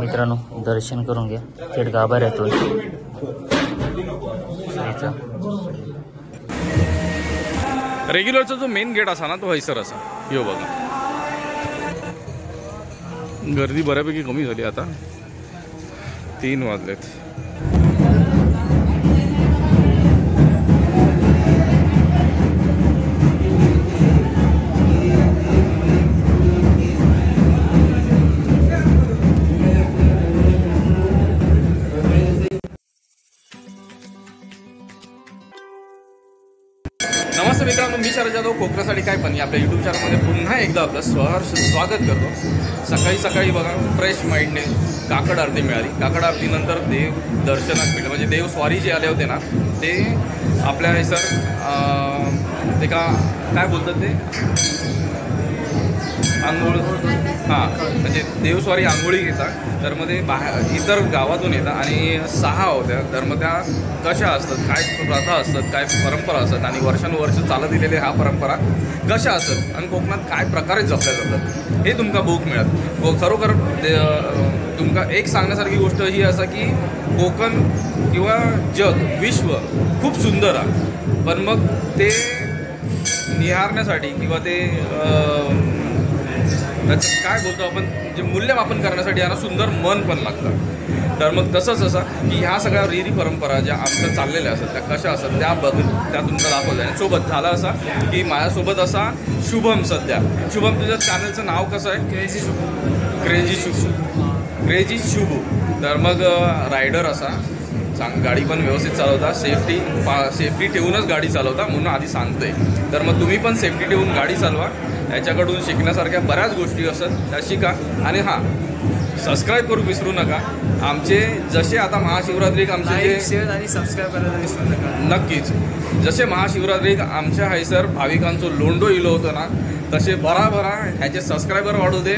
मित्रांनो दर्शन करून घ्या थेट गाभाऱ्यातून। रेग्युलरचा जो मेन गेट असा ना तो हैसर असा यो बघा। गर्दी बऱ्यापैकी कमी झाली आता 3 वाजलेत। नमस्ते मित्रांनो, मी शरद जाधव कोकणासाठी काय पण आपल्या यूट्यूब चॅनलमध्ये पुन्हा एकदा आपलं स्वागत करतो। सकाळी सकाळी बघा फ्रेश माइंडने काकड आरती मिळाली। काकड आरतीनंतर देव दर्शनात मिळालं, म्हणजे देव स्वारी जे आले होते ना ते आपल्या हैसर ते काय बोलतात ते आंघोळ, हां म्हणजे देवस्वारी आंघोळी घेतात। तर मग ते इतर गावातून येतात आणि 6 होत्या। तर मग त्या कशा असतात, काय प्रथा असतात, काय परंपरा असतात आणि वर्षानुवर्ष चालत दिलेले ह्या परंपरा कशा असतात आणि कोकणात काय प्रकारे जपल्या जातात हे तुमका बघूक मिळत। खरोखर तुमका एक सांगण्यासारखी गोष्ट ही असा की कोकण किंवा जग विश्व खूप सुंदर आहे, पण मग ते निहारण्यासाठी किंवा ते त्याचं काय बोलतो आपण जे मूल्यमापन करण्यासाठी यांना सुंदर मन पण लागतं। तर मग तसंच असं की ह्या सगळ्या रीती परंपरा ज्या आमच्या चाललेल्या असतात त्या कशा असतात त्या तुमचं दाखवलं आहे। सोबत झालं असा की माझ्यासोबत असा शुभम सध्या। शुभम, तुझ्या चॅनलचं नाव कसं आहे? क्रेझी शुभू। तर मग रायडर असा गाडी पण व्यवस्थित चालवता, सेफ्टी ठेवूनच गाडी चालवता म्हणून आधी सांगतोय। तर मग तुम्ही पण सेफ्टी ठेवून गाडी चालवा। याच्याकडून शिकण्यासारख्या बऱ्याच गोष्टी असतात त्या शिका। आणि हां, सबस्क्राईब करू विसरू नका। आमचे जसे आता महाशिवरात्रीक आमचे शेअर आणि सबस्क्राईब करायला विसरू नका। नक्कीच, जसे महाशिवरात्रीक आमच्या हैसर भाविकांचं लोंडो इलो होतं ना तसे भराभरा ह्याचे सबस्क्रायबर वाढू दे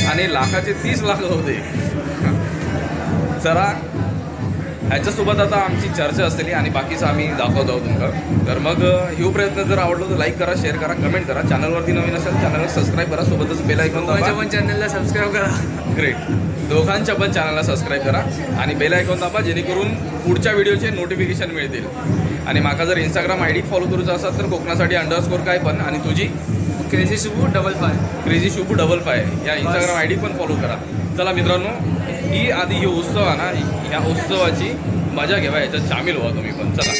आणि लाखाचे 30 लाख होऊ दे। जरा ह्याच्यासोबत आता आमची चर्चा असलेली आणि बाकीचं आम्ही दाखवत आहोत तुमका। तर मग हे प्रयत्न जर आवडलो तर लाईक करा, शेअर करा, कमेंट करा। चॅनलवरती नवीन असेल चॅनलला सबस्क्राईब करा, सोबतच बेल आयकॉन दाबा। पण चॅनलला सबस्क्राईब करा। ग्रेट, दोघांच्या पण चॅनलला सबस्क्राईब करा आणि बेल आयकॉन दाबा जेणेकरून पुढच्या व्हिडिओचे नोटिफिकेशन मिळतील। आणि माका जर इंस्टाग्राम आयडी फॉलो करूचा असेल तर कोकणासाठी _ काय पण आणि तुझी क्रेझी शुभू 55 क्रेझी शुभू 55 या इंस्टाग्राम आयडी पण फॉलो करा। चला मित्रांनो, ही आधी ही उत्सव आहे ना, ह्या उत्सवाची मजा घ्यावा, ह्याच्यात सामील व्हा तुम्ही पण। चला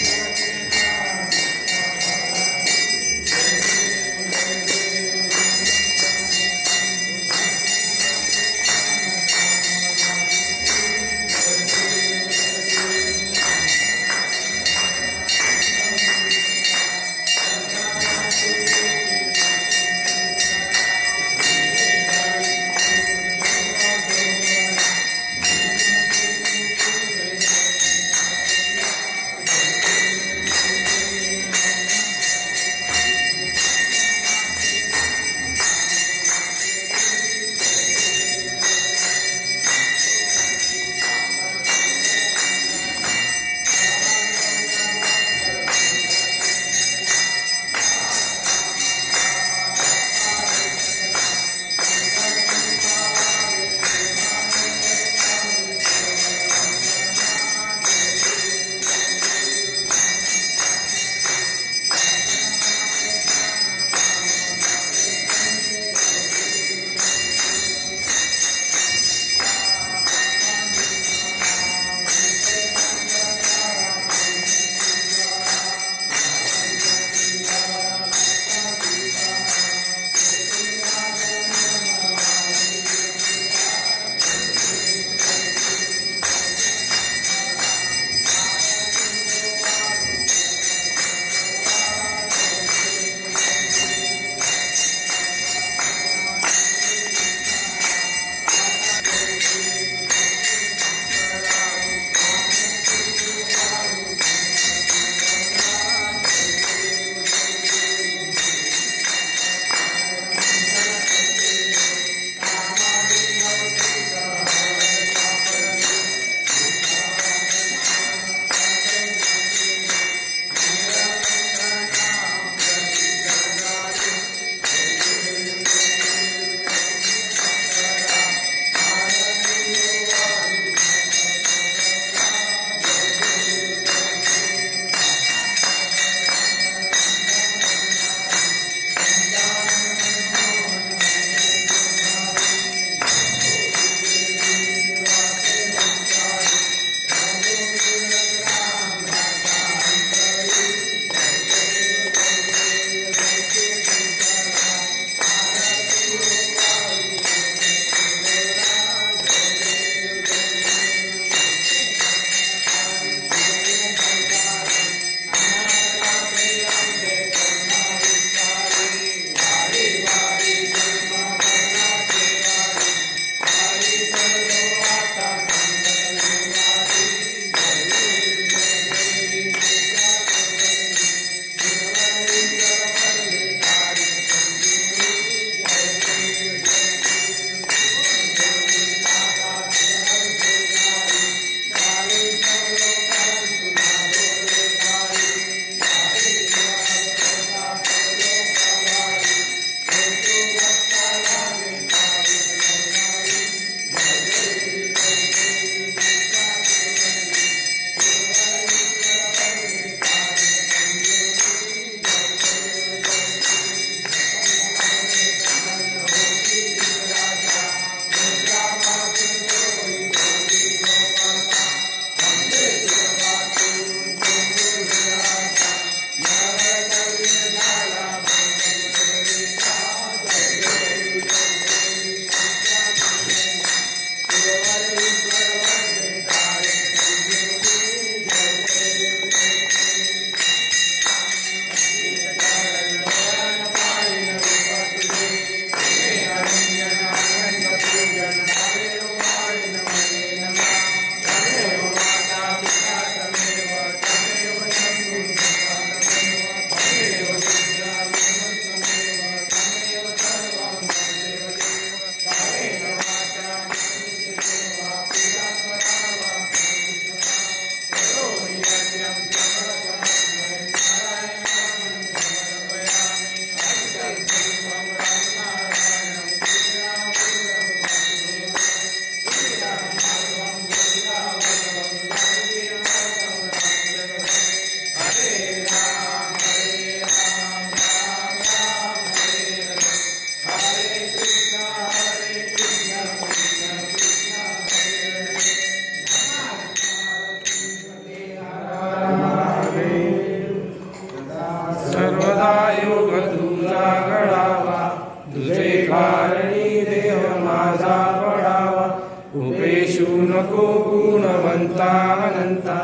रूपेषु नको गुणवन्तानन्ता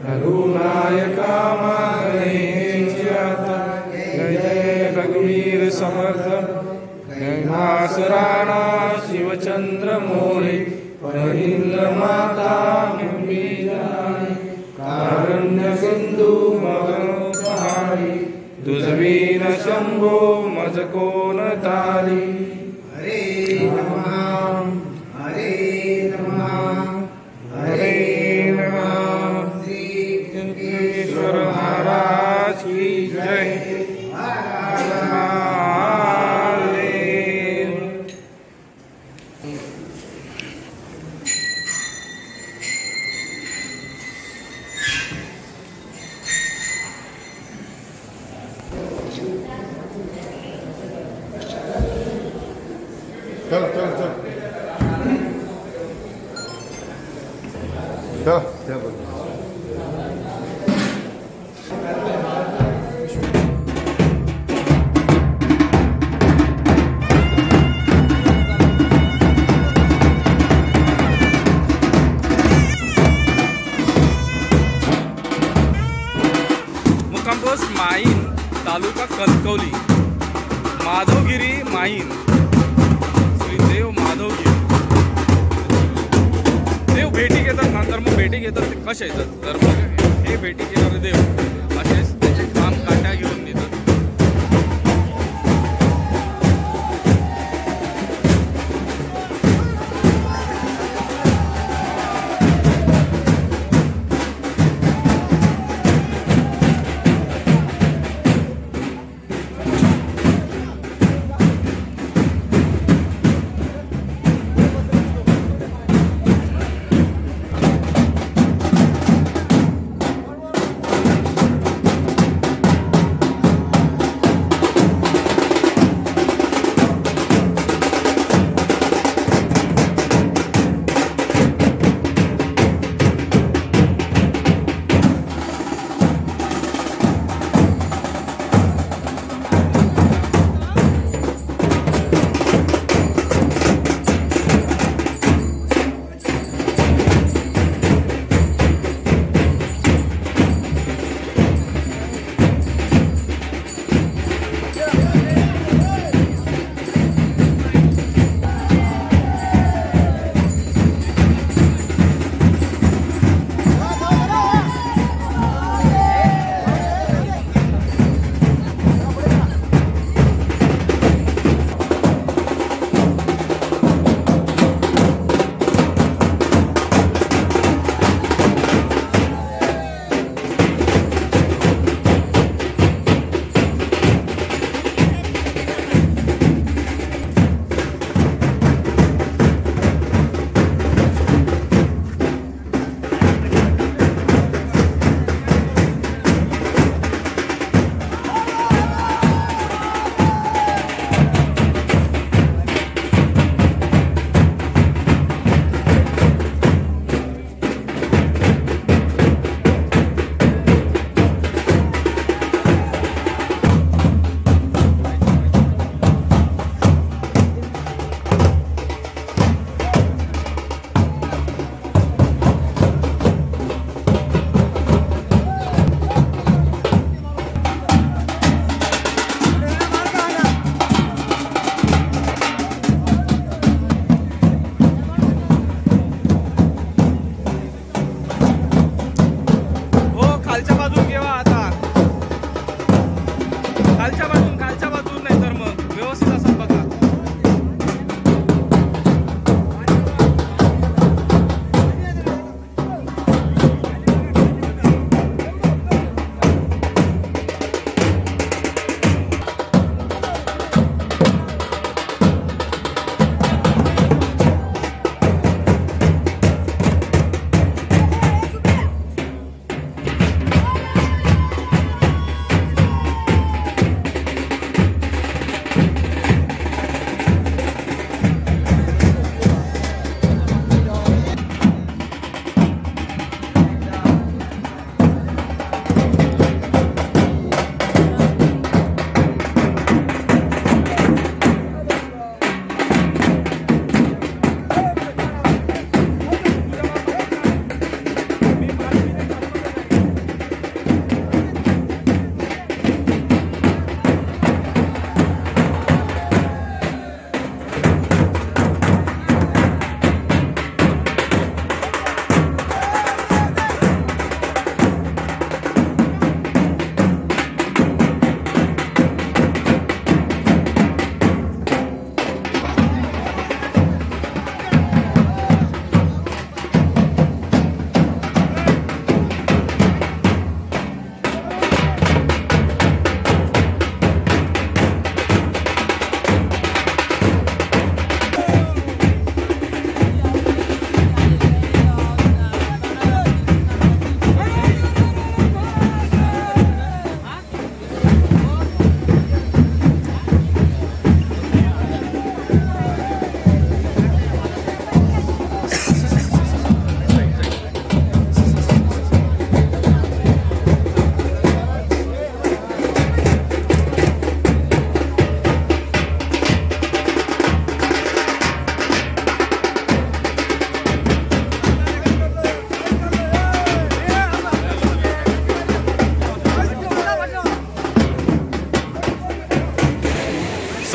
रघुनायका मागणेश्याता जय जय रघुवीर समर्थ गंगासुराणा शिवचंद्र मोरे परींद्र माता गंभीराई कारुण्य सिंधू मगनोपहारी तुझवीन शंभो मज कोण तारी हरे नमः हरे नमः हरे नमः श्री ईश्वर महाराज की जय। चलो चलो चलो चलो चलो मुक्काम पोस्ट माहीन, तालुका कणकवली, माधवगिरी माहीन, श्री देव माधवगिरी. देव भेटी घेतात नंतर मग भेटी घेतात ते कसे येतात तर मग हे भेटी घेणारे देव असेच त्याचे काम काट्या घेऊन देतात.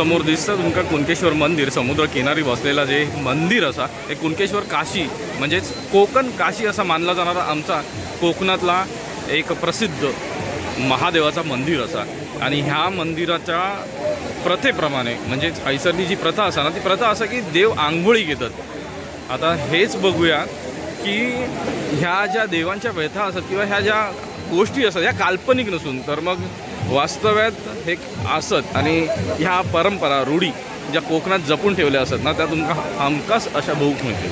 समोर दिसतं तुमका कुणकेश्वर मंदिर, समुद्र किनारी बसलेला जे मंदिर असा हे कुणकेश्वर काशी म्हणजेच कोकण काशी असा मानला जाणारा आमचा कोकणातला एक प्रसिद्ध महादेवाचा मंदिर असा। आणि ह्या मंदिराच्या प्रथेप्रमाणे म्हणजेच हैसरली जी प्रथा असा ना ती प्रथा असं की देव आंघोळी घेतात। आता हेच बघूया की ह्या ज्या देवांच्या व्यथा असतात किंवा ह्या ज्या गोष्टी असतात ह्या काल्पनिक नसून तर मग वास्तव्यात हे असत आणि ह्या परंपरा रूढी ज्या कोकणात जपून ठेवल्या असतात ना त्या तुमका हमखास अशा बघूक मिळतील।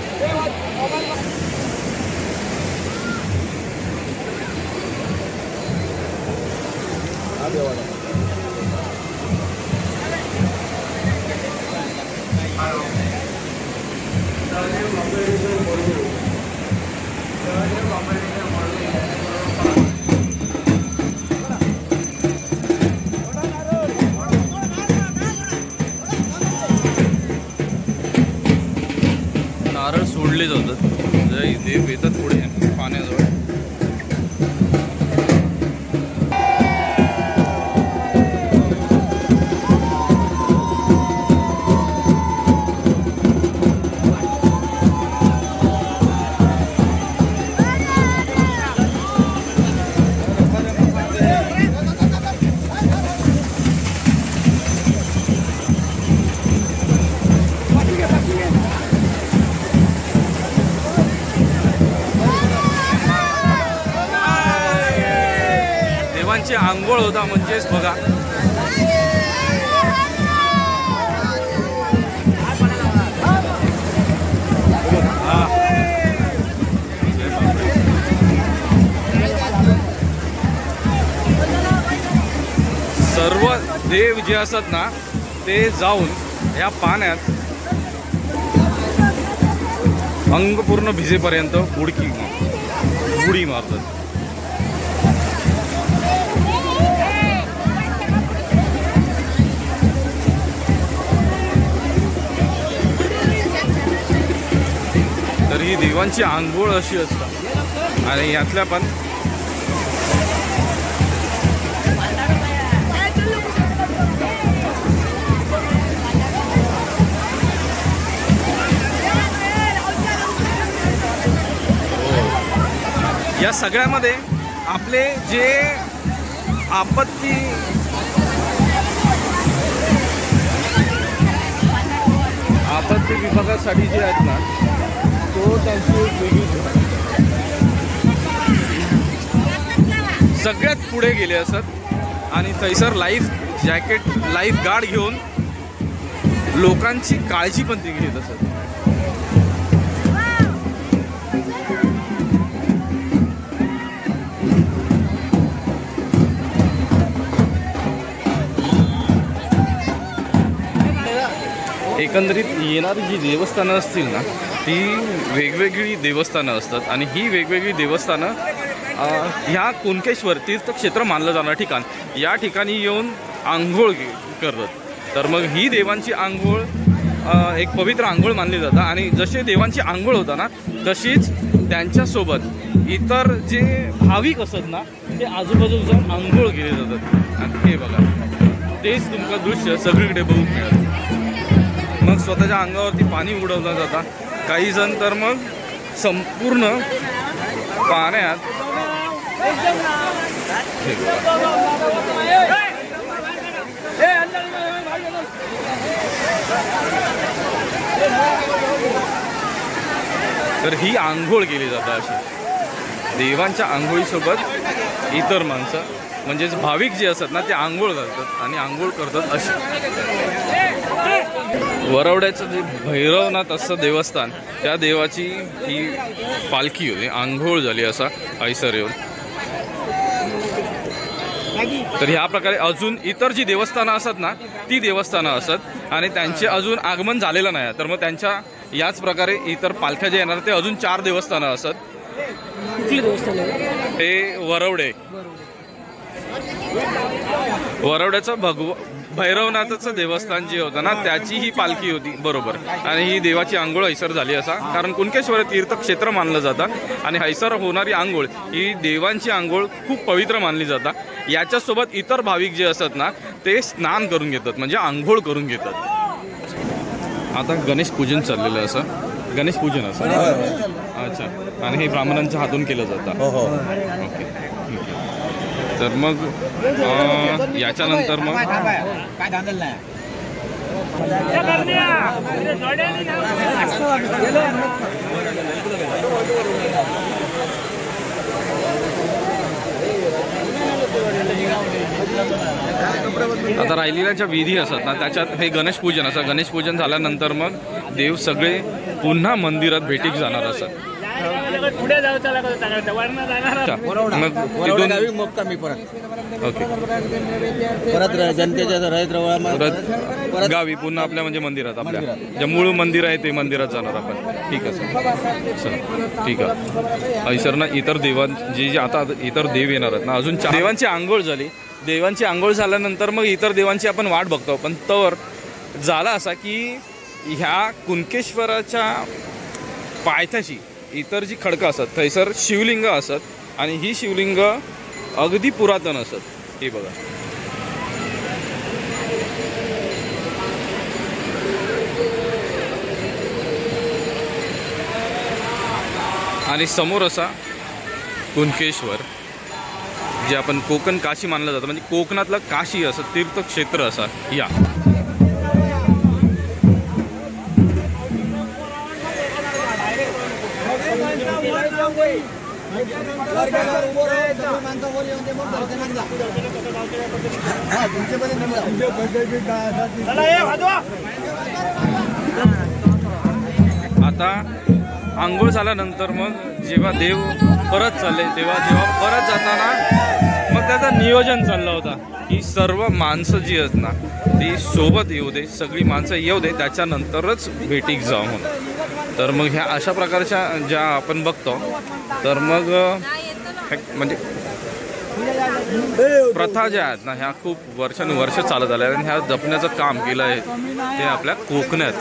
नारळ सोडले जातात, जय देव येतात पुढे पाण्याजवळ। देवांची आंघोळ होता म्हणजेच बघा सर्व देव जे असतात ना ते जाऊन या पाण्यात अंग पूर्ण भिजेपर्यंत उडी मारतात। तर ही देवांची आंघोळ अशी असतात आणि यातल्या पण या सगळ्यामध्ये आपले जे आपत्ती विभागासाठी जे आहेत ना तो त्यांची एक वेगळी सगळ्यात पुढे गेले असत आणि थैसर लाईफ जॅकेट लाईफ गार्ड घेऊन लोकांची काळजी पण ते घेत असत। एकंदरीत येणारी जी देवस्थानं असतील ना ती वेगवेगळी देवस्थानं असतात आणि ही वेगवेगळी देवस्थानं ह्या कुणकेश्वर तीर्थक्षेत्र मानलं जाणारं ठिकाण या ठिकाणी येऊन आंघोळ करतात। तर मग ही देवांची आंघोळ एक पवित्र आंघोळ मानली जातं आणि जसे देवांची आंघोळ होता ना तशीच त्यांच्यासोबत इतर जे भाविक असतात ना ते आजूबाजूला आंघोळ केले जातात। आणि हे बघा तेच तुमचं दृश्य सगळीकडे बघून मिळेल। मग स्वतःच्या अंगावरती पाणी उडवलं जातं, काही जण तर मग संपूर्ण पाण्यात तर ही आंघोळ केली जाते अशी देवांच्या आंघोळीसोबत इतर माणसं म्हणजेच भाविक जे असतात ना ते आंघोळ घालतात आणि आंघोळ करतात अशी। वरवड्याचं जे भैरवनाथ असं देवस्थान त्या देवाची ही पालखी होती, आंघोळ झाली असा हैसर येऊन। तर ह्या प्रकारे अजून इतर जी देवस्थानं असतात ना ती देवस्थानं असतात आणि त्यांचे अजून आगमन झालेलं नाही तर मग त्यांच्या याच प्रकारे इतर पालख्या जे येणार ते अजून 4 देवस्थानं असतात। कुठली देवस्थान आहे हे वरवडे वरवड्याचं भैरवनाथाचं देवस्थान जे होतं ना त्याची ही पालखी होती बरोबर। आणि ही देवाची आंघोळ हैसर झाली असा कारण कुणकेश्वर तीर्थक्षेत्र मानलं जातं आणि हैसर होणारी आंघोळ ही देवांची आंघोळ खूप पवित्र मानली जातात। याच्यासोबत इतर भाविक जे असतात ना ते स्नान करून घेतात, म्हणजे आंघोळ करून घेतात. आता गणेश पूजन चाललेलं आहे, असं गणेश पूजन असं. अच्छा. आणि हे ब्राह्मणांच्या हातून केलं जातं. ओके. तर मग याच्यानंतर मग आता राहिलेल्या ज्या विधी असतात ना त्याच्यात हे गणेश पूजन असं. गणेश पूजन झाल्यानंतर मग देव सगळे पुन्हा मंदिरात भेटीक जाणार असतात. मग तिथून ओके परत जनतेच्या गावी पुन्हा आपल्या म्हणजे मंदिरात आपल्या जे मूळ मंदिर आहे ते मंदिरात जाणार आपण. ठीक आहे सर, ठीक आहे. सर ना इतर देवांची जे आता इतर देव येणार आहेत ना, अजून देवांची आंघोळ झाली. देवांची आंघोळ झाल्यानंतर मग इतर देवांची आपण वाट बघतो. पण तर झाला असा की ह्या कुणकेश्वराच्या पायथ्याशी इतर जी खडकं असतात थैसर शिवलिंग असतात आणि ही शिवलिंग अगदी पुरातन असत. हे बघा, आणि समोर असा कुणकेश्वर जे आपण कोकण काशी मानलं जातं, म्हणजे कोकणातलं काशी असं तीर्थक्षेत्र असा. या आता आंघोळ झाल्यानंतर मग जेव्हा देव परत चालले जेव्हा परत जाताना मग त्याचं नियोजन चाललं होता की सर्व माणसं जी आहेत ना ती सोबत येऊ दे, सगळी माणसं येऊ दे, त्याच्यानंतरच भेटीक जाऊ म्हणून. तर मग ह्या अशा प्रकारच्या ज्या आपण बघतो तर मग म्हणजे प्रथा ज्या आहेत ना ह्या खूप वर्षानुवर्ष चालत आल्या आणि ह्या जपण्याचं काम केलं आहे ते आपल्या कोकणात.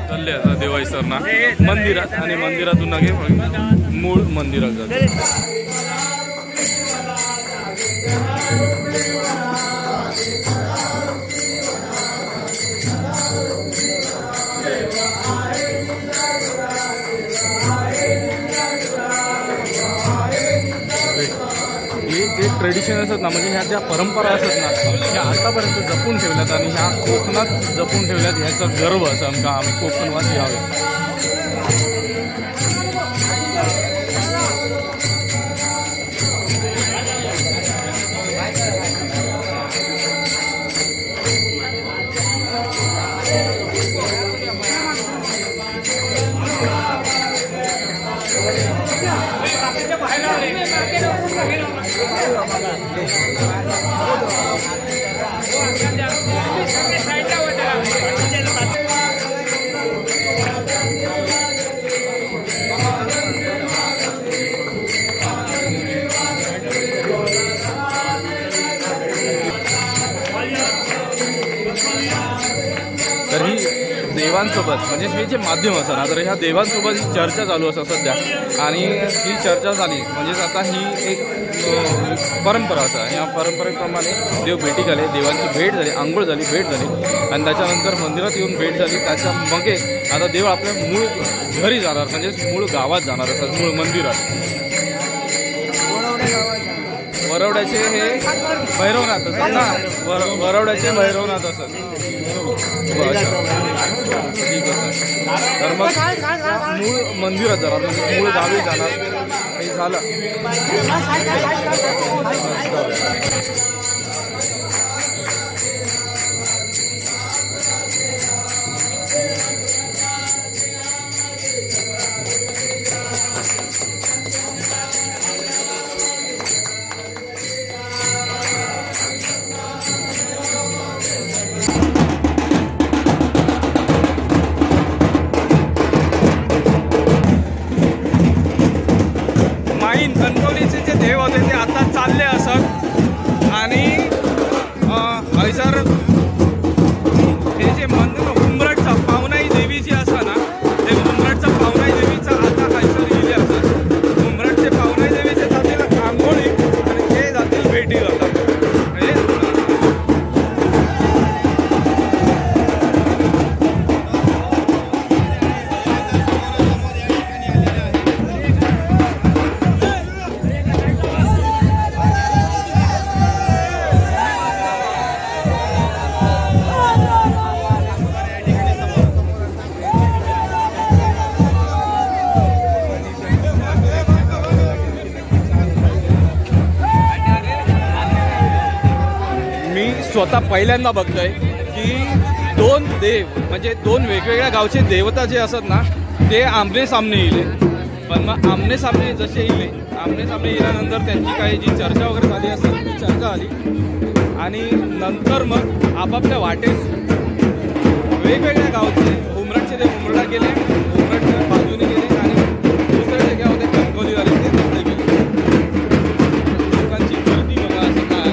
चालले आता देवाई सरना मंदिरात आणि मंदिरातून नगे मूळ मंदिरात जाते. हे ट्रेडिशन असतात ना, म्हणजे ह्या ज्या परंपरा असतात ना ह्या आतापर्यंत जपून ठेवल्यात आणि ह्या कोकणात जपून ठेवल्यात. ह्याचा गर्व असं आमका आम्ही कोकणवासी आहोत. तर ही देवांसोबत म्हणजे हे जे माध्यम असतं ना तर ह्या देवांसोबत ही चर्चा चालू असतात सध्या. आणि ही चर्चा झाली म्हणजेच आता ही एक परंपरा असा. या परंपरेप्रमाणे देव भेटी आले, देवांची भेट झाली, आंघोळ झाली, भेट झाली आणि त्याच्यानंतर मंदिरात येऊन भेट झाली. त्याच्या मागे आता देव आपल्या मूळ घरी जाणार म्हणजेच मूळ गावात जाणार असतात, मूळ मंदिरात. वरवड्याचे हे भैरवनाथ असतात ना, वरवड्याचे भैरवनाथ असतात. ठीक आहे. तर मग मूळ मंदिरात जाणार म्हणजे मूळ गावी जाणार. हे झालं. स्वतः पहिल्यांदा बघतोय की दोन देव म्हणजे दोन वेगवेगळ्या गावचे देवता जे असतात ना ते आमने सामने येले. पण मग आमने सामने जसे येले आमने सामने येल्यानंतर त्यांची काही जी चर्चा वगैरे झाली असेल ती चर्चा आली आणि नंतर मग आपापल्या वाटेत वेगवेगळ्या गावचे उमरटचे ते उमरडा गेले, उमरटच्या बाजूने गेले आणि दुसऱ्या जाग्यावर ते कणकवली झाले ते तिकडे गेले. लोकांची गर्दी बघा असं काय.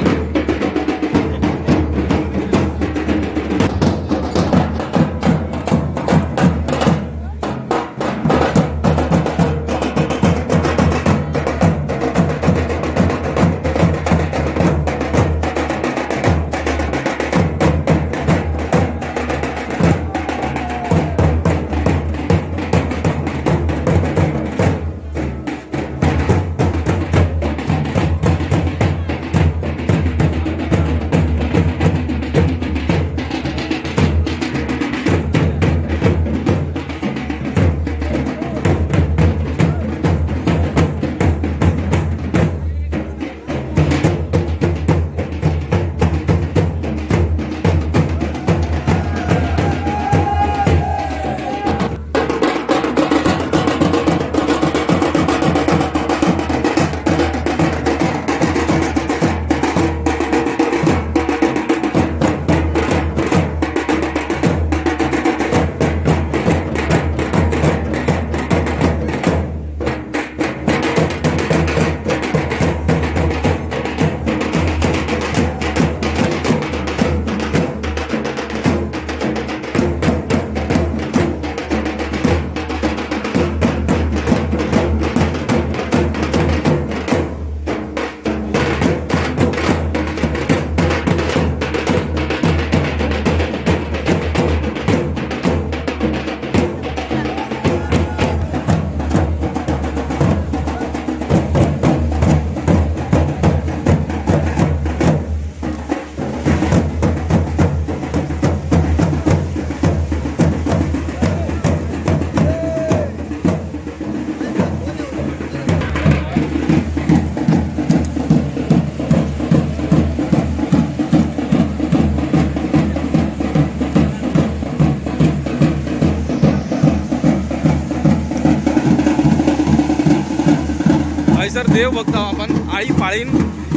सर देव बघतो आपण आळी पाळीन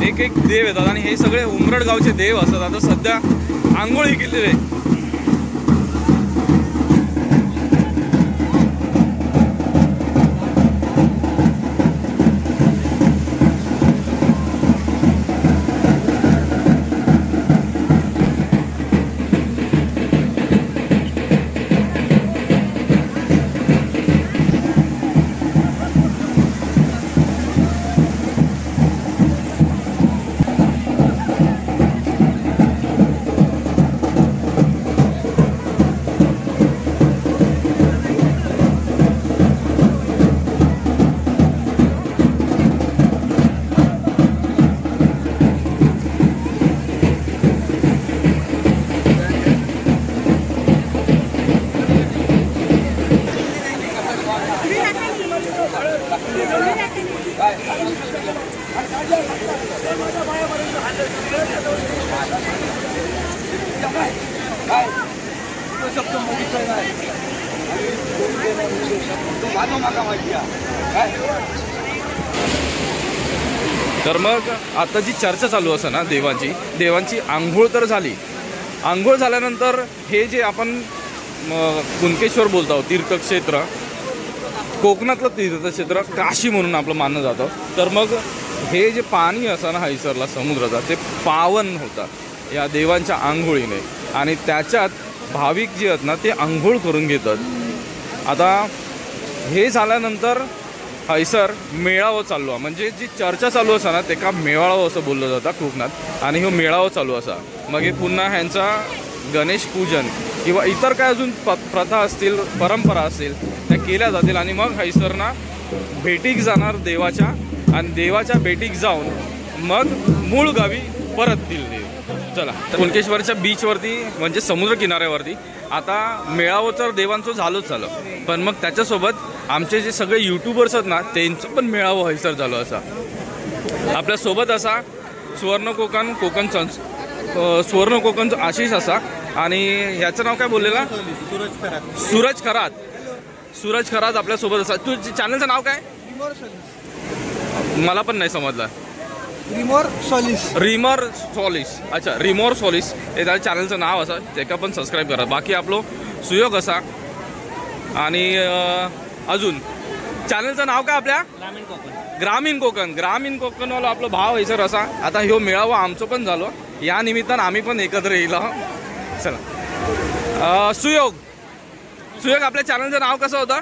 एक एक देव येतात आणि हे सगळे उमरड गावचे देव असतात. आता सध्या आंघोळी केलेले तर मग आता जी चर्चा चालू असं ना देवांची आंघोळ तर झाली. आंघोळ झाल्यानंतर हे जे आपण कुणकेश्वर बोलतो तीर्थक्षेत्र, कोकणातलं तीर्थक्षेत्र काशी म्हणून आपलं मानलं जातं. तर मग हे जे पाणी असं ना हैसरला समुद्राचा ते पावन होतं या देवांच्या आंघोळीने आणि त्याच्यात भाविक जे आहेत ना ते आंघोळ करून घेतात. आता हे झाल्यानंतर हैसर मेळावं चालू आहे म्हणजे जी चर्चा चालू असा ना ते का मेळावं असं बोललं जातं कोकणात आणि हो मेळावं चालू असा. मग हे पुन्हा ह्यांचा गणेश पूजन किंवा इतर काय अजून प्रथा असतील परंपरा असतील त्या केल्या जातील आणि मग हैसरना भेटीक जाणार देवाच्या आणि देवाच्या भेटीक जाऊन मग मूळ गावी परततील देव. चला तर कुणकेश्वरच्या बीचवरती म्हणजे समुद्र किनाऱ्यावरती आता मेळावं तर देवांचं झालंच पण मग त्याच्यासोबत आमचे जे सगळे यूट्यूबर्स आहेत ना त्यांचं पण मेळावं हैसर झालं असा. आपल्यासोबत असा सुवर्ण कोकण सुवर्ण कोकण आशिष असा आणि ह्याचं नाव काय बोललेला सूरज खरात आपल्यासोबत असा. तू चॅनलचं नाव काय? मला पण नाही समजलं. रिमोर सॉलिस. अच्छा, रिमोर सॉलिस हे त्याच्या चॅनलचं नाव असं. त्याला पण सबस्क्राईब करा. बाकी आपलं सुयोग असा आणि अजून चॅनलचं नाव काय आपल्या? ग्रामीण कोकणवाला आपलं भाव आहे सर असा. आता ह्यो मेळावा आमचं पण झालो, या निमित्तानं आम्ही पण एकत्र येईल. चला सुयोग आपल्या चॅनलचं नाव कसं होतं?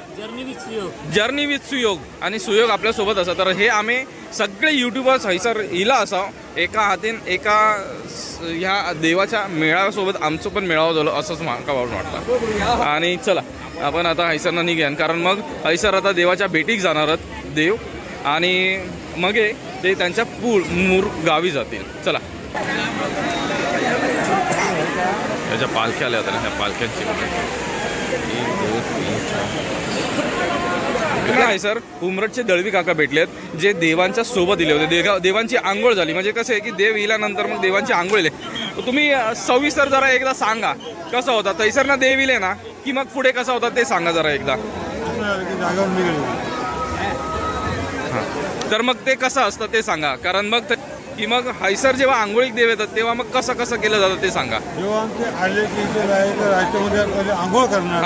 जर्नी विथ सुयोग. आणि सुयोग आपल्यासोबत असा. तर हे आम्ही सगळे युट्यूबर्स हैसर हिला असावं एका हातीन एका ह्या देवाच्या मेळाव्यासोबत आमचं पण मेळावा झालं असंच मला वाटतं. आणि चला आपण आता हैसरना निघेन, कारण मग हैसर आता देवाच्या भेटीक जाणारच देव आणि मग ते त्यांच्या मूळ गावी जातील. चला याच्या पालख्या आल्या होत्या, ह्या पालख्यांची काय सर उमरटचे दळवी काका भेटलेत जे देवांच्या सोबत दिले होते. देवांची आंघोळ झाली म्हणजे कसं आहे की देव इल्यानंतर मग देवांची आंघोळ इले. तुम्ही सविस्तर जरा एकदा सांगा कसं होता तैसरना देव इले ना की मग पुढे कसा होता ते सांगा जरा एकदा. तर मग ते कसं असतं ते सांगा, कारण मग की मग हैसर जेव्हा आंघोळीक देव येतात तेव्हा मग कसं केलं जातं ते सांगा. जेव्हा आमचे आले की राज्यामध्ये आंघोळ करणार,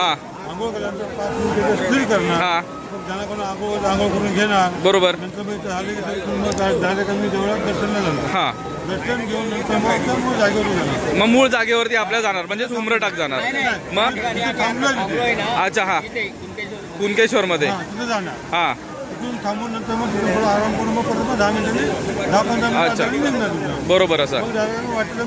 आंघोळ केल्यानंतर 5 मिनिटं स्थिर करणार, ज्यांना कोण आंघोळ करून घेणार. बरोबर. नंतर झाले की मी देवळात दर्शनला जाणार. दर्शन घेऊन नंतर मग जागेवर जाणार. मग मूळ जागेवरती आपल्या जाणार म्हणजे उमरटाक जाणार. मग अच्छा हा कुणकेश्वर मध्ये तिथे जाणार. हा थांबून नंतर मग थोडं आराम करून मग परत 10 मिनिटांनी 10-15 मिनिटांनी बरोबर असं. वाटलं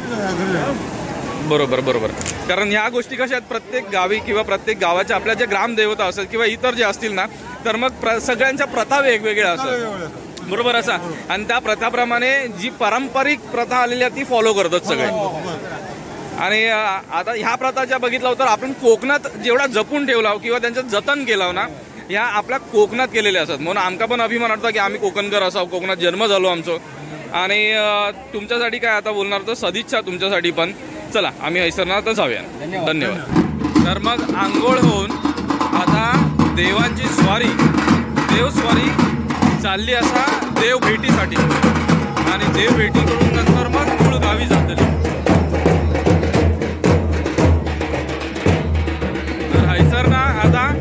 बरोबर. कारण ह्या गोष्टी कशा आहेत प्रत्येक गावी किंवा प्रत्येक गावाच्या आपल्या ज्या ग्रामदेवता असेल किंवा इतर जे असतील ना तर मग सगळ्यांच्या प्रथा वेगवेगळ्या असतात. बरोबर असा. आणि त्या प्रथाप्रमाणे जी पारंपरिक प्रथा आलेली आहे ती फॉलो करतात सगळे. आणि आता ह्या प्रथा ज्या बघितला तर आपण कोकणात जेवढा जपून ठेवला किंवा त्यांचं जतन केलं ना ह्या आपल्या कोकणात केलेल्या असतात. म्हणून आमका पण अभिमान वाटतं की आम्ही कोकणकर असावं, कोकणात जन्म झालो आमचं. आणि तुमच्यासाठी काय आता बोलणार तर सदिच्छा तुमच्यासाठी पण. चला आम्ही हैसरना आता जाऊया. धन्यवाद. तर मग आंघोळ होऊन आता देवांची देवस्वारी चालली असा देव भेटीसाठी आणि देव भेटी करून नंतर मग मूळ गावी जातली. तर हैसरना आता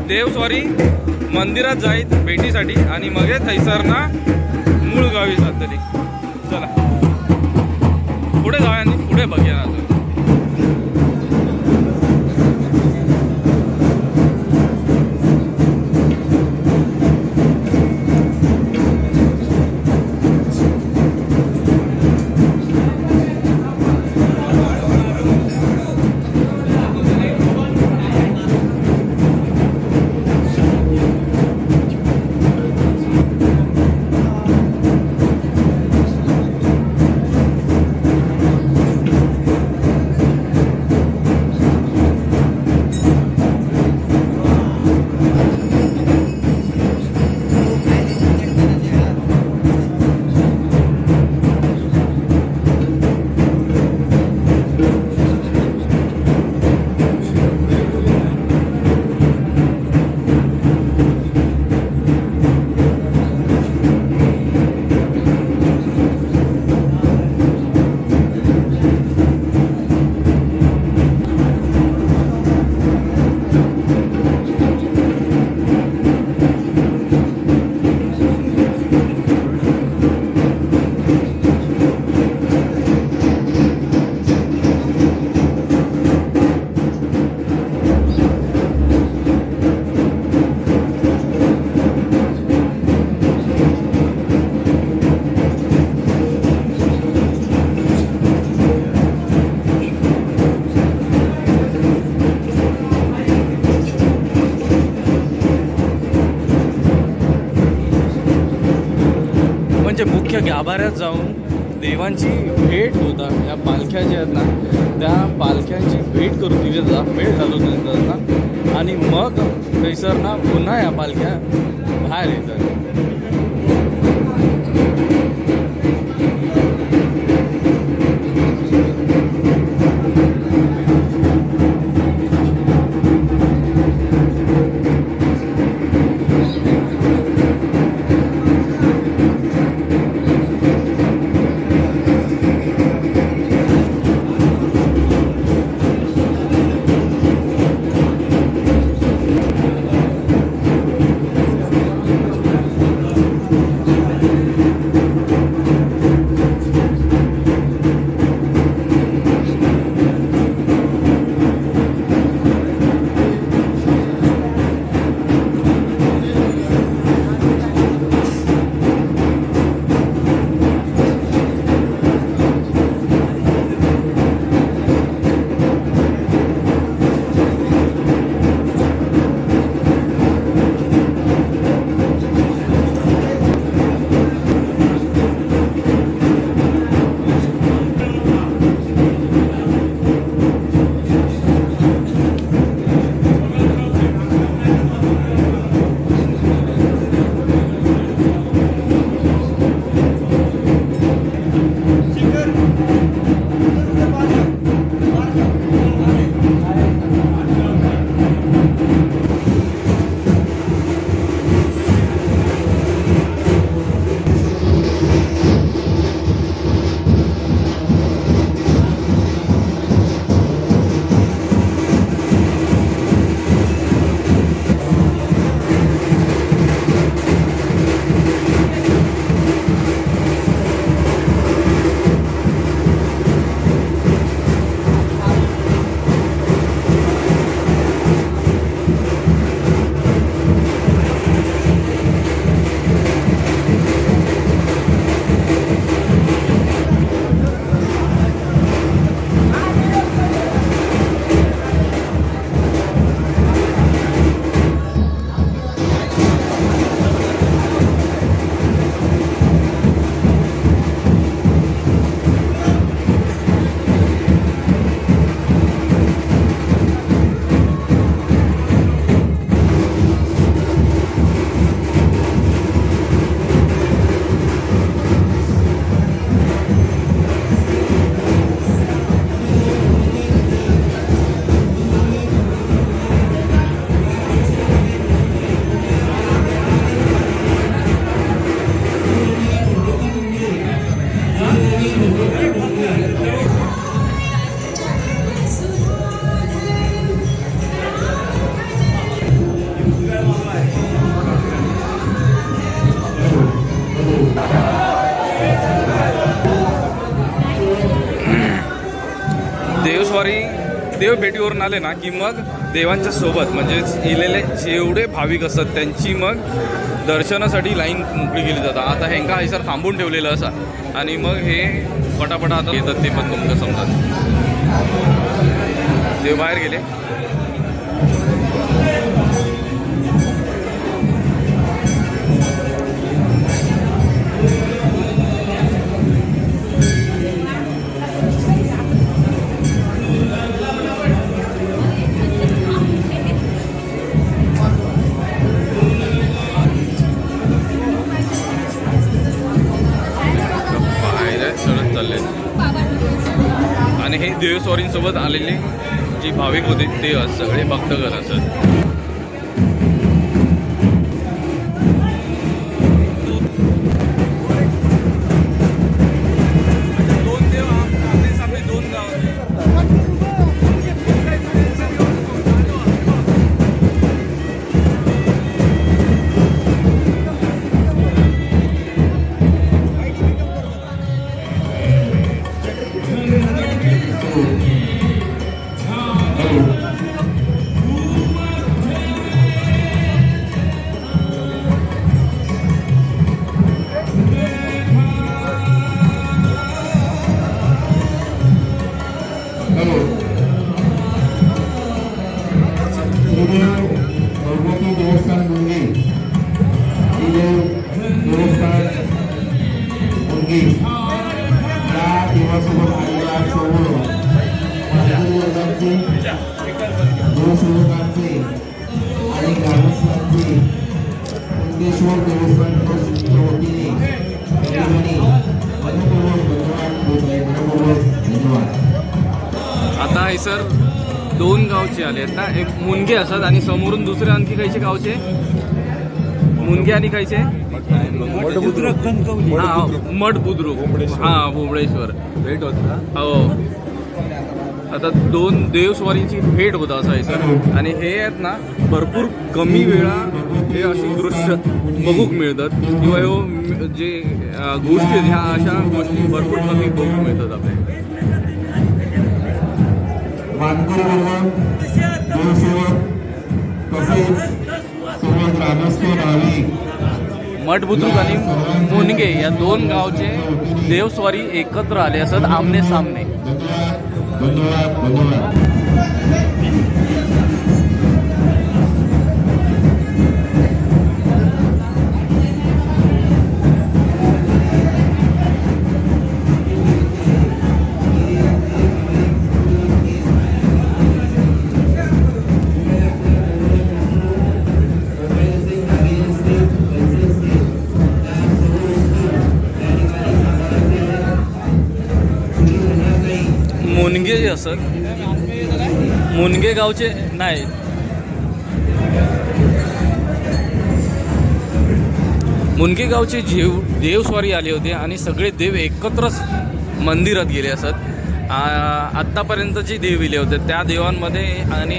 देवस्वारी मंदिरात जाईत भेटीसाठी आणि मग हैसरना मूळ गावी जातली. चला पुढे जाऊया आणि पुढे बघूया अजून. मुख्य गाभाऱ्यात जाऊन देवांची भेट होता. या पालख्या ज्या आहेत ना त्या पालख्यांची भेट करून तिथे भेट घालून जातात आणि मग कैसरना पुन्हा या पालख्या बाहेर येतात. देव भेटीवरून आले ना की मग देवांच्या सोबत म्हणजे इलेले जेवढे भाविक असतात त्यांची मग दर्शनासाठी लाईन मोकळी केली जातात. आता हेंका हैसर थांबून ठेवलेलं असा आणि मग हे पटापटा आता येतात ते पण तुमचं समजतात. देव बाहेर गेले. आणि हे देवस्वारींसोबत आलेले जे भाविक होते ते सगळे भक्तगण असत. आता हे सर दोन गावचे आले आहेत ना, एक मुनगे असतात आणि समोरून दुसरे आणखी खायचे गावचे मुनगे आणि खायचे हा मठ बुद्रुक हा भोबळेश्वर भेट होत. हो आता दोन देवस्वारींची भेट होता असं आहे सर. आणि हे आहेत ना भरपूर कमी वेळा हे अशी दृश्य बघूक मिळतात किंवा जे गोष्टी आहेत ह्या अशा गोष्टी भरपूर कमी बघूक मिळतात आपल्याला. मठ बुद्रुक आणि मुनगे या दोन गावचे देवस्वारी एकत्र आले असत आमने सामने. मुनगे जे असत मुनगे गावचे नाही मुनगे गावचे देवस्वारी आले होते आणि सगळे देव एकत्रच मंदिरात गेले असत. आत्तापर्यंत जे देव इले होते त्या देवांमध्ये आणि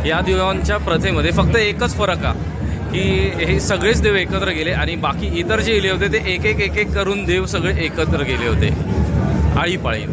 या देवांच्या प्रथेमध्ये फक्त एकच फरक आहे की हे सगळेच देव एकत्र गेले आणि बाकी इतर जे इले होते ते एक एक करून देव सगळे एकत्र गेले होते आळीपाळी.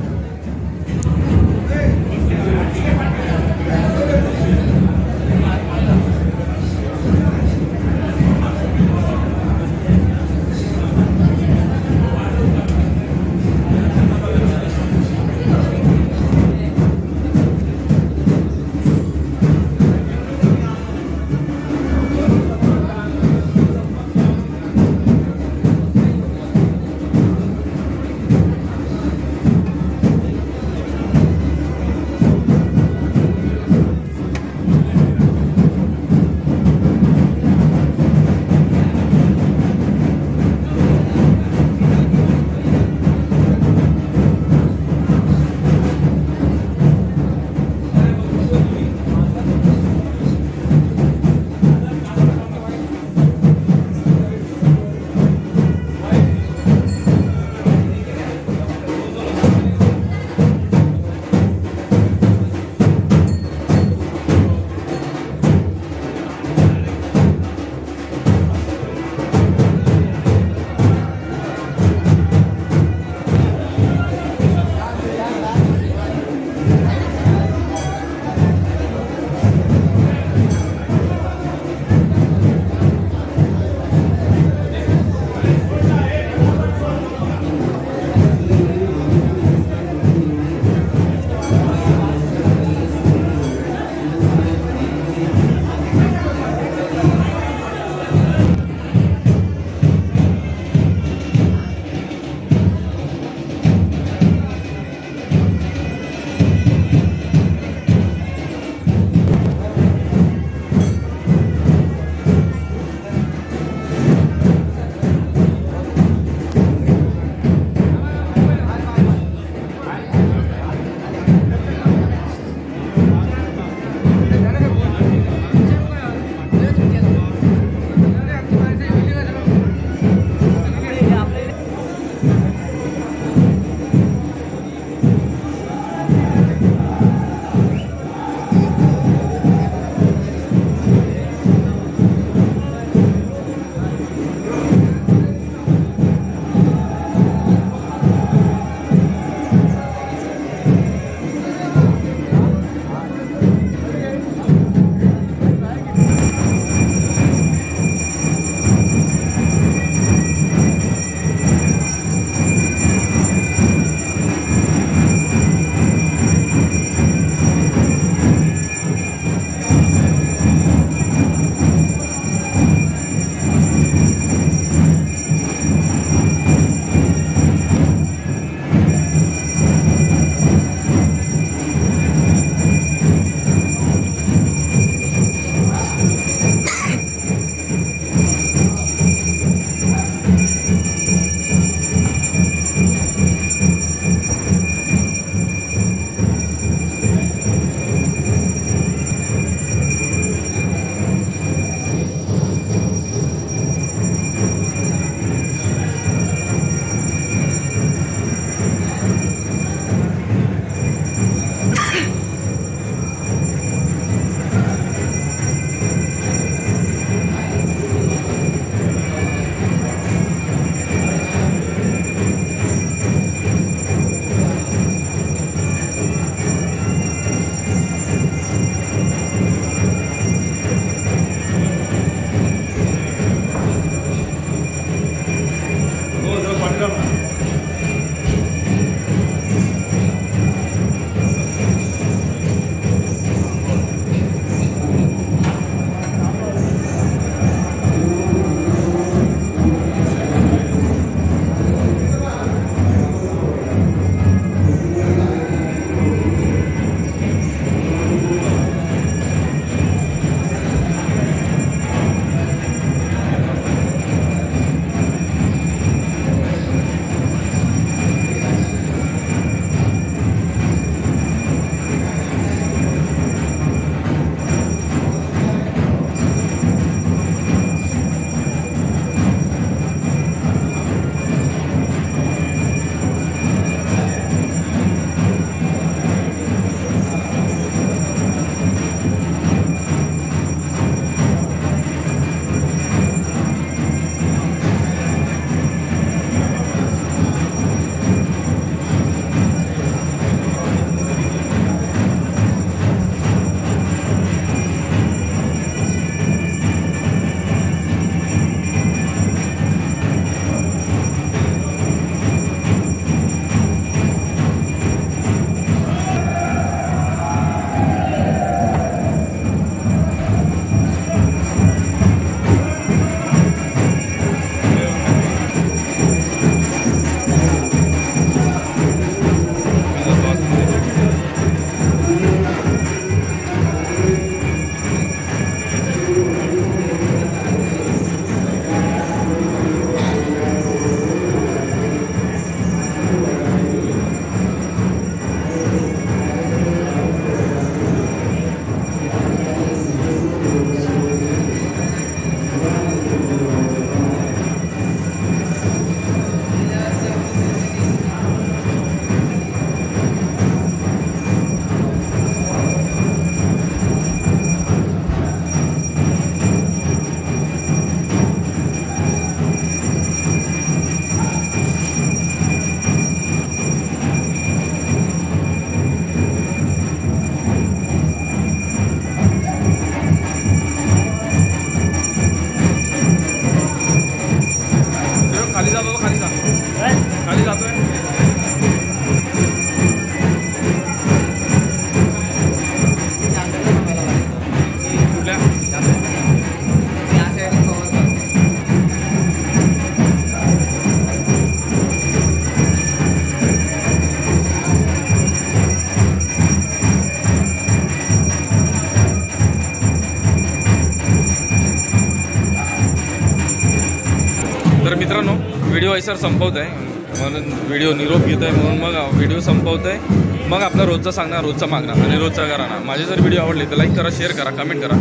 व्हायसर संपवत आहे म्हणून व्हिडिओ निरोप घेत आहे म्हणून मग व्हिडिओ संपवत आहे मग आपला रोजचा सांगणार रोजचा मागणार आणि रोजचा घराणा. माझे जर व्हिडिओ आवडले तर लाईक करा शेअर करा कमेंट करा.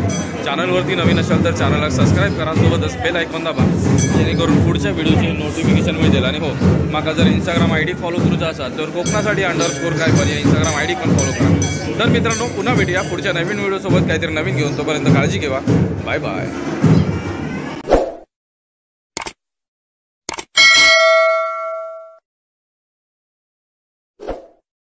चॅनलवरती नवीन असाल तर चॅनलला सबस्क्राईब करा सोबतच बेल आयकॉन दाबा जेणेकरून पुढच्या व्हिडिओची नोटिफिकेशन मिळेल. आणि हो माका जर इंस्टाग्राम ID फॉलो करूचा असाल तर कोकणासाठी _ काय पण या इंस्टाग्राम ID पण फॉलो करा. तर मित्रांनो पुन्हा भेटूया पुढच्या नवीन व्हिडिओसोबत काहीतरी नवीन घेऊन. तोपर्यंत काळजी घेवा. Bye bye.